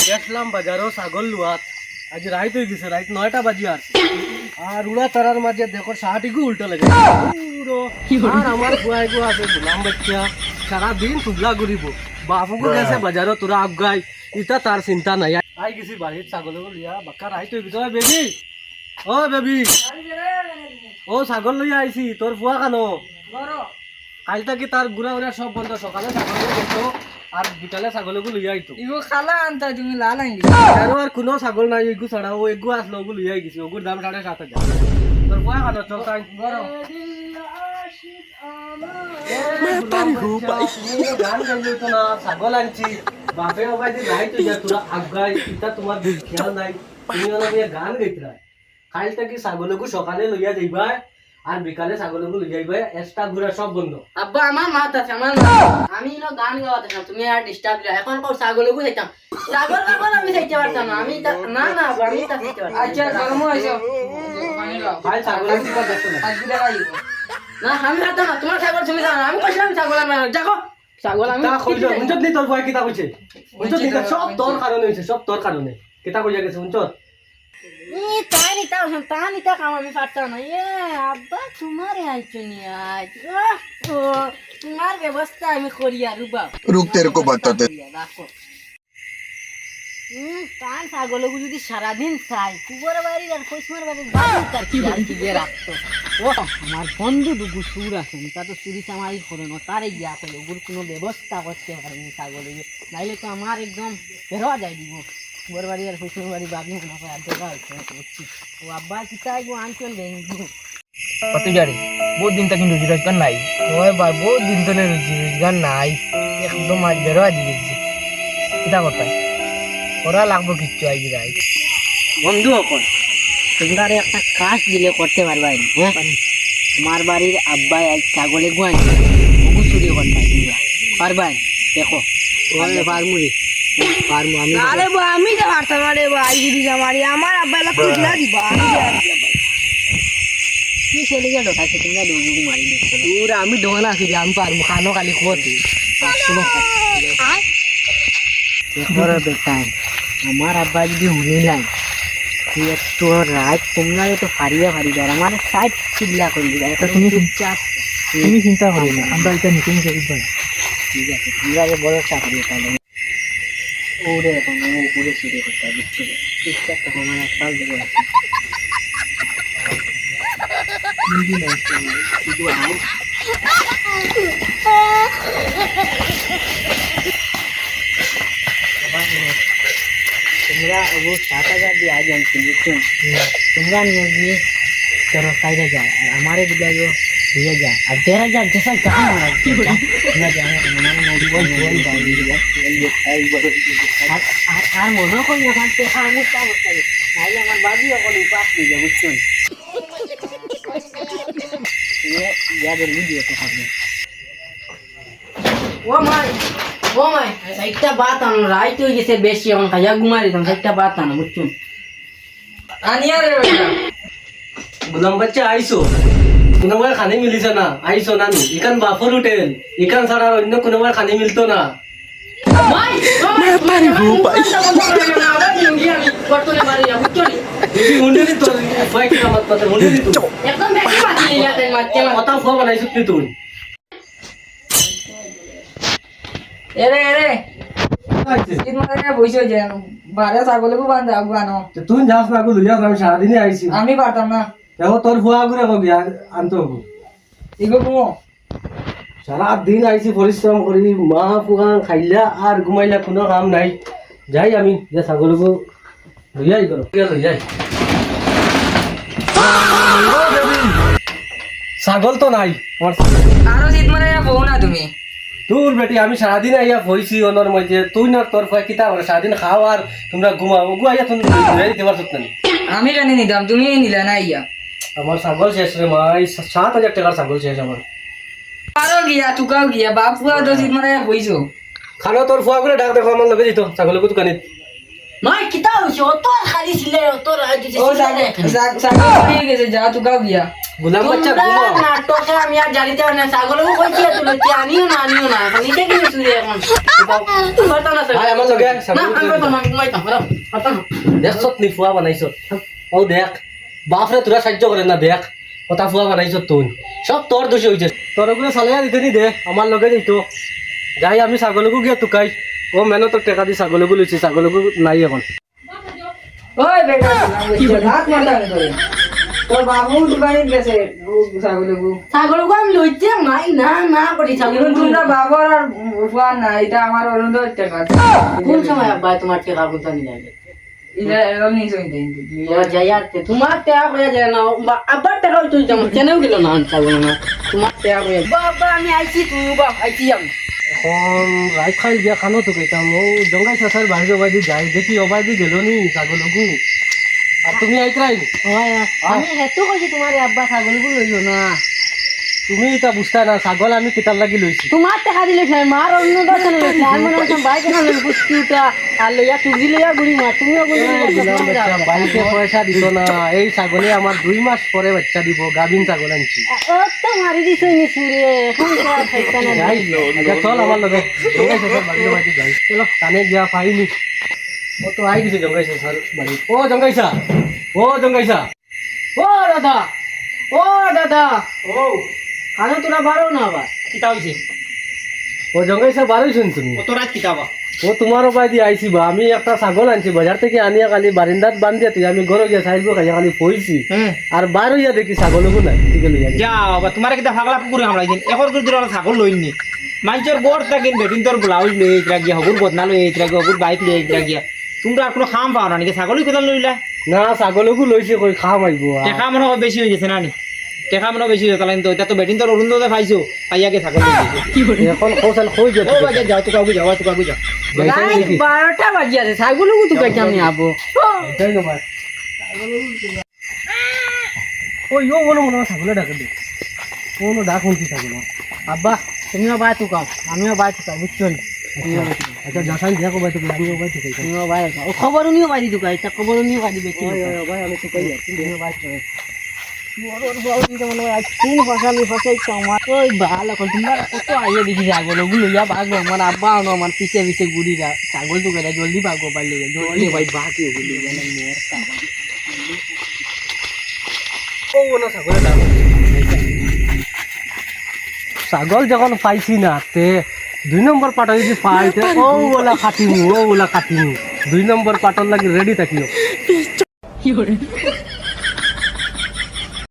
গেছিলাম বাজারও ছাগল লুয়াত আজ রাইত হয়ে গেছে রাইত 9টা বাজি আর উড়া তারার মাঝে দেখো শাহটিকে উল্টো লেগে আর আমার বুয়াই গো আছে গোলাম বাচ্চা সারাদিন তুবলা ঘুরিব বাপুকে গেছে বাজারও তোরা আগাই ইটা তার চিন্তা নাই আই গেছি বাড়ির ছাগল লিয়া বাক্কা রাইত হয়ে গেছে বেবি ও বেবি ও ছাগল লইয়া আইছি তোর বুয়া কানো কালটা কি তার গুড়া উড়া সব বন্ধ সকালে ছাগল দেখতো আর বিকালে ছাগলকে লইয়া আইতো ইগো খালা আনতা তুমি লাল আইলি আর কোনো ছাগল নাই এগু ছাড়া ও এগু আসলো ওগুলো লইয়া গেছি ওগুর দাম 7,500 তোর বুয়া কানো চল তাই বড় গান গাইলো তো না ছাগল আনছি বাপে ওবাই দি নাই তো যা তোরা আগাই ইটা তোমার খেয়াল নাই তুমি ওনাকে গান গাইতরা কালটা কি ছাগলকে সকালে লইয়া যাইবা আর বিকালে ছাগলকে লইয়া যাইবা এক্সট্রা ঘুরা সব বন্ধ আব্বা আমার মাত আছে আমার আমি ইনো গান গাওয়াতে না তুমি আর ডিস্টার্ব দিলা এখন কও ছাগলকে যাইতাম ছাগল আমি যাইতে পারতাম না আমি না না আমি তা যাইতে পারতাম আচ্ছা গরম হইছো পানি দাও ভাই ছাগলের কি দেখতে না আজকে দেখাই না আমি হাত না তোমার ছাগল তুমি জানো আমি কইছিলাম ছাগল আমি দেখো ছাগল আমি তা কইছো উঞ্চত নি তোর ভয় কিতা কইছে উঞ্চত নি সব তোর কারণে হইছে সব তোর কারণে কিতা কইয়া গেছে উঞ্চত তানিতা কাম আমি পারতাম না আব্বা তোমার আইছো নি আজ তোমার ব্যবস্থা আমি করি আর रुक तेरे को बताते দেখো তান ছাগলগুলো যদি সারাদিন চাই কুবর বাড়ির আর কইসমার বাড়ির বাড়ি তার কি আর কি রাখতো ও আমার বন্ধু দুগু সুর আছে তা তো চুরি চামারি করে না তারে গিয়া করে ওগুর কোনো ব্যবস্থা করতে পারেনি ছাগল নাইলে তো আমার একদম বেরোয়া যায় দিব কুবর বাড়ি আর কইসমার বাড়ি বাবি মনে হয় আর দেখা হচ্ছে ও আব্বা কি চাই গো আনচল দেন কত জানি বহুত দিন থেকে রুজি রোজগার নাই ওই বার বহুত দিন ধরে রুজি রোজগার নাই একদম আজ বেরো আজ গেছি কিতা করতাম ওরা লাগবো কিচ্ছু আই যাই বন্ধু এখন তোমরা একটা কাজ দিলে করতে পারবা হ্যাঁ তোমার বাড়ির আব্বাই আজ ছাগলে গুয়াই ওগু চুরি করতে তোমরা পারবা দেখো পারমু রে পারমু আমি আরে বা আমি তো পারতাম আরে ভাই যদি জামারি আমার আব্বা লা খুঁজ না দিবা আমি কি ছেলে গেল তাকে তোমরা দুগু মারি দেখছো পুরা আমি ডোনা আছি আমি পারমু খানো খালি খোতে শুনো দেখো বেটা আমার আব্বা যদি হুনিলাই তো রাত তোমরা তো ফারিয়া আর আমার সাইড চিল্লা করে দিবা এটা তুমি চুপচাপ তুমি চিন্তা করো না আমরা এটা মিটিং করব ঠিক আছে তোমরা বড় চাকরি তাহলে ওরে এখন ও পুরো চুরি করতে বুঝছো চুপচাপ তো আমার একটা দেবো শুধু আও তোমরা ও 7,000 দিয়ে আজ আনছি বুঝছো তোমরা নিয়ে গিয়ে চলো 4,000 আর আমারে দিলে 2,000 আর 1,000 जैसा काम है কি বলে না জানো মানে নদী বল বাড়ি দিলা আর মনে করি ওখান থেকে আমি কাজ করি নাইলে আমার বাড়ি ওখানে পাস দিয়ে যাবো বুঝছো ইয়াদের ভিডিওতে থাকবে ও মাই একটা বাত আনো রাইট হয়ে গেছে বেশি এখন খাইয়া ঘুমাই দিতাম একটা বাত আনো বুঝছো আনিয়া রে বেটা গোলাম বাচ্চা আইসো কোনো বার খানি মিলিছে না আইসো না ইকান বাফর হোটেল ইকান ছাড়া অন্য কোনো বার খানি মিলতো না বেবি হুন্ডেরি তো ভয় কি কামত পাতে হুন্ডেরি তো একদম বেশি মাটি নিয়ে যাতে মারতে কথা ফোয়া বানাইছো তুই এরে ইতমারে বইছো যে বারে ছাগলকে বান্ধা আগুয়ানো তুই যাস না গুলো ইয়া আমি সারাদিনই আইছি আমি পারতাম না দেখো তোর ফুয়া করে কবি আনতো ইগো ঘুমো সারাদিন আইছি পরিশ্রম করি মা ফুয়া খাইলা আর ঘুমাইলা কোনো কাম নাই যাই আমি যে ছাগলকে লইয়াই করো লইয়াই ছাগল তো নাই আরো ইতমারে বউ না তুমি তোর বেটি আমি সারাদিন আইয়া ভইছি অনর মধ্যে তুই না তোর ফুয়া কিতা করে সারাদিন খাও আর তোমরা ঘুমাও গু আইয়া তুমি ঘুরাই দিতে পারছো না আমি কেন নিতাম তুমি নিলা না ইয়া আমার ছাগল শেষ রে মা 7,000 টাকার ছাগল শেষ আমার আরো গিয়া তুকাও গিয়া বাপুয়া তো ইতমারে বইছো খানো তোর ফুয়া করে ডাক দেখো আমার লগে দিত ছাগলকে দোকানে মাই কিতা হইছে অত খালি ছিলে অত রাইতে ছিলে ও ছাগল হয়ে গেছে যা তুকাও গিয়া গোলাম বাচ্চা তোমরা নাটকে আমি আর জানিতে পারি না ছাগলও কইছি তুলে কি আনিও না এখন নিজে কিনে চুরি এখন কথা না ভাই আমার লগে না আমি তো না ঘুমাইতাম কথা না দেখছত নি ফুয়া বানাইছত ও দেখ বাপরে তোরা সাহায্য করে না দেখ কথা ফুয়া বানাইছত তুই সব তোর দোষী হয়েছে তোর ওগুলো চালাইয়া দিতে নি দে আমার লগে যাইতো যাই আমি ছাগলকো গিয়া টুকাই ও মেনো তোর টাকা দি ছাগলকো লইছি ছাগলকো নাই এখন ওই বেটা রাত মাথা করে তোর বাবু দোকানে গেছে ছাগলও আমি লইতে নাই না করি ছাগল তোমরা বাবার আর ফুয়া না এটা আমার অরুণোদয় টাকা কোন সময় আব্বা তোমার টাকা কোথা নিয়ে যাবে এটা এরকম নিয়ে চলতে যাইতে তোমার টাকা কইয়া যায় না আবার টাকা তুই যেমন কেনও গেল না ছাগল না তোমার টাকা কইয়া বাবা আমি আইছি তুই বাবা আইছি আমি এখন রাইত খাই গিয়া খানো তো কইতাম ও জঙ্গাই চাষার বাড়ি অবাইদি যাই দেখি অবাইদি গেল নি ছাগলকো আর তুমি আইতরাই আমি হেতু কইছি তোমার আব্বা ছাগলগুলো লইও না তুমি এটা বুঝতা না ছাগল আমি কিতাব লাগি লইছি তোমার টাকা দিলে খাই মার অন্য দর্শন লইছে আর মনে হচ্ছে বাইকে না লই বুঝছি ওটা আর লইয়া টুজি লইয়া গুড়ি মার তুমিও গুড়ি বাইকে পয়সা দিত না এই ছাগলে আমার 2 মাস পরে বাচ্চা দিব গাভিন ছাগল আনছি তো মারি দিছই নি সুরে এখন তো আর খাইতা না যাই আচ্ছা চল আমার লগে জঙ্গাই চাষার বাড়ি অবাইদি যাই চলো কানে গিয়া পাইনি ও তো আই দিছে জঙ্গাই চাষার বাড়ি ও জঙ্গাইছা ও দাদা ও খানো তোরা বারো না আবার কিতা হইছে ও জঙ্গাইছা বারোই শুন তুমি কত রাত কিতাবা ও তোমার উপায় আইছি বা আমি একটা ছাগল আনছি বাজার থেকে আনিয়া খালি বারিন্দাত বান্ধিয়া তুই আমি ঘরে গিয়া সাইড খাইয়া খালি পইছি আর বার হইয়া দেখি ছাগলকো নাই ঠিক লইয়া গেছি। যাও বা তোমার কিতা ফাগলা পুকুরে হামলাইছেন এখন করে দিলে ছাগল লইনি মানুষের বর থাকিন বেটিন তোর ব্লাউজ লই এইতরা গিয়া হগুর বদনা লই এইতরা গিয়া হগুর বাইক লই এইতরা গিয়া তোমরা আর কোনো খাম পাও না নাকি ছাগলই কোথাও লইলা না ছাগলকো লইছে কই খাম আইব টেকা মনে হয় বেশি হয়ে গেছে না নি টেকা মনে হয় বেশি হয়ে গেল তো এটা তো বেটিন তোর অরুণোদয় পাইছো পাইয়াকে ছাগল লইছে এখন কৌশল কই যে ও বাজে যাও তোকে যাও তোকে যাও রাত 12টা বাজি আছে ছাগলও তো কাছে আমি আবো যাই না ভাই ওই ও মনে ছাগলে ডাকে দে কোনো ডাক শুনছি ছাগল আব্বা তুমিও বাই তো কাও আমিও বাই তো কাও বুঝছো না আচ্ছা যাসাই দেখো ভাই তো লাগিও ভাই তো কই তুমিও বাই ও খবর নিও বাই দিতো কাই তা খবর নিও বাই দিবে কি ভাই আমি তো কই যাচ্ছি তুমিও বাই তো ওর বাউ দিতে মনে হয় তিন ফসাই আমার ওই ভালো এখন তোমরা কত আইয়ে দেখি ছাগল ওগুলো ইয়া ভাগো আমার আব্বা আনো আমার পিছে পিছে ঘুরি যা ছাগল তো গেলে জলদি ভাগো পারলে জলদি ভাই বাকি ওগুলো মানে মোর ও না ছাগলে ডাক ছাগল যখন পাইছি না তে 2 নম্বর পাটা যদি পাই তে ও ওলা কাটিমু 2 নম্বর পাটর লাগি রেডি থাকিও